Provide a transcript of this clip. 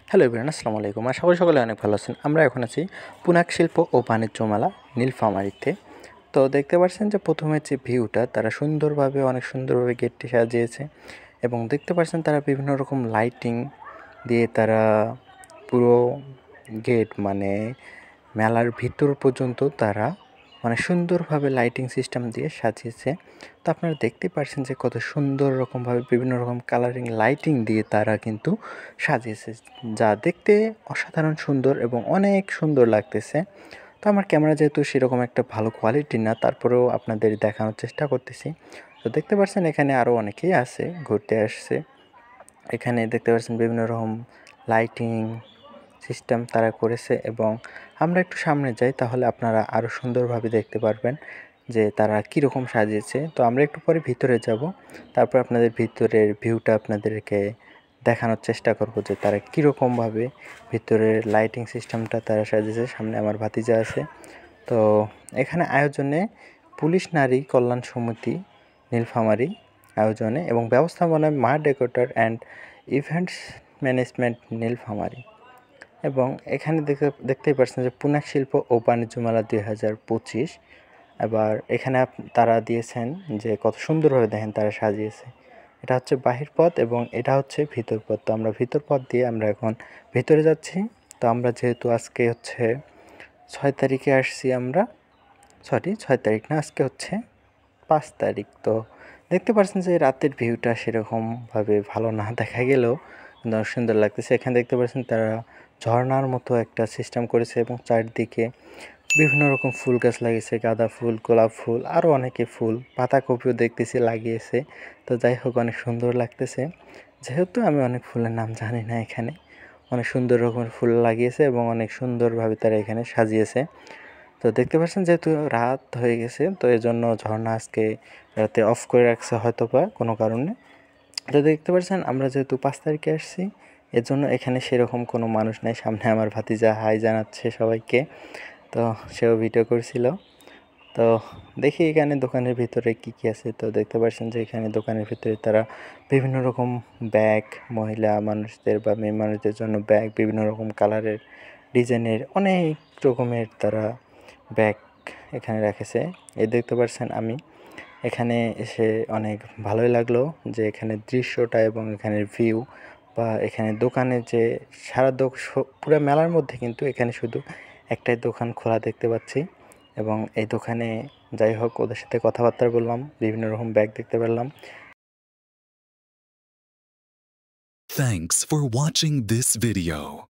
Hello everyone, আসসালামু আলাইকুম। আশা করি সকলে অনেক ভালো আছেন। আমরা এখন আছি পুনাক শিল্প ও বাণিজ্য মেলা নীলফামারীতে। তো দেখতে পাচ্ছেন যে প্রথমে যে ভিউটা তারা সুন্দরভাবে অনেক সুন্দরভাবে গেটটি সাজিয়েছে এবং দেখতে পাচ্ছেন তারা বিভিন্ন রকম লাইটিং দিয়ে তারা পুরো গেট মানে মেলার ভিতর পর্যন্ত তারা অনেক সুন্দরভাবে লাইটিং সিস্টেম দিয়ে সাজিয়েছে। তো আপনারা দেখতেই পাচ্ছেন যে কত সুন্দর রকমভাবে বিভিন্ন রকম কালারিং লাইটিং দিয়ে তারা কিন্তু সাজিয়েছে, যা দেখতে অসাধারণ সুন্দর এবং অনেক সুন্দর লাগতেছে। তো আমার ক্যামেরা যেহেতু সেরকম একটা ভালো কোয়ালিটির না, তারপরেও আপনাদের দেখানোর চেষ্টা করতেছি। তো দেখতে পাচ্ছেন এখানে আরও অনেকেই আছে, ঘুরতে আসছে। এখানে দেখতে পাচ্ছেন বিভিন্ন রকম লাইটিং সিস্টেম তারা করেছে এবং আমরা একটু সামনে যাই তাহলে আপনারা আরও সুন্দরভাবে দেখতে পারবেন যে তারা কীরকম সাজিয়েছে। তো আমরা একটু পরে ভিতরে যাব, তারপর আপনাদের ভিতরের ভিউটা আপনাদেরকে দেখানোর চেষ্টা করব যে তারা কীরকমভাবে ভিতরের লাইটিং সিস্টেমটা তারা সাজিয়েছে। সামনে আমার ভাতিজা আছে। তো এখানে আয়োজনে পুলিশ নারী কল্যাণ সমিতি নীলফামারী আয়োজনে এবং ব্যবস্থাপনায় মা decorator and events management Nilphamari. এবং এখানে দেখতেই পাচ্ছেন যে পুনাক শিল্প ও বাণিজ্য মেলা 2025। এবার এখানে তারা দিয়েছেন যে কত সুন্দরভাবে দেখেন তারা সাজিয়েছে। এটা হচ্ছে বাহির পথ এবং এটা হচ্ছে ভিতর পথ। তো আমরা ভিতর পথ দিয়ে আমরা এখন ভিতরে যাচ্ছি। তো আমরা যেহেতু আজকে হচ্ছে 6 তারিখে আসছি আমরা, সরি 6 তারিখ না, আজকে হচ্ছে 5 তারিখ। তো দেখতে পাচ্ছেন যে রাতের ভিউটা সেরকমভাবে ভালো না দেখা গেলেও কিন্তু অনেক সুন্দর লাগতেছে। এখানে দেখতে পাচ্ছেন তারা ঝর্ণার মতো একটা সিস্টেম করেছে এবং চারদিকে বিভিন্ন রকম ফুল গাছ লাগিয়েছে, গাঁদা ফুল, গোলাপ ফুল, আরও অনেকে ফুল, পাতাকপিও দেখতেছি লাগিয়েছে। তো যাই হোক অনেক সুন্দর লাগতেছে। যেহেতু আমি অনেক ফুলের নাম জানি না, এখানে অনেক সুন্দর রকমের ফুল লাগিয়েছে এবং অনেক সুন্দরভাবে তারা এখানে সাজিয়েছে। তো দেখতে পাচ্ছেন যেহেতু রাত হয়ে গেছে, তো এজন্য ঝর্ণা আজকে রাতে অফ করে রাখছে হয়তোবা কোনো কারণে। তো দেখতে পাচ্ছেন আমরা যেহেতু 5 তারিখে আসছি, এজন্য এখানে সেরকম কোনো মানুষ নাই। সামনে আমার ভাতিজা হাই জানাচ্ছে সবাইকে, তো সেও ভিডিও করছিল। তো দেখি এখানে দোকানের ভিতরে কি কি আছে। তো দেখতে পাচ্ছেন যে এখানে দোকানের ভিতরে তারা বিভিন্ন রকম ব্যাগ, মহিলা মানুষদের বা মেয়ে মানুষদের জন্য ব্যাগ, বিভিন্ন রকম কালারের ডিজাইনের অনেক রকমের তারা ব্যাগ এখানে রেখেছে। এই দেখতে পাচ্ছেন আমি এখানে এসে অনেক ভালোই লাগলো যে এখানে দৃশ্যটা এবং এখানের ভিউ বা এখানে দোকানের যে সারা পুরো মেলার মধ্যে কিন্তু এখানে শুধু একটাই দোকান খোলা দেখতে পাচ্ছি। এবং এই দোকানে যাই হোক ওদের সাথে কথাবার্তা বললাম, বিভিন্ন রকম ব্যাগ দেখতে পেলাম। Thanks for watching this video.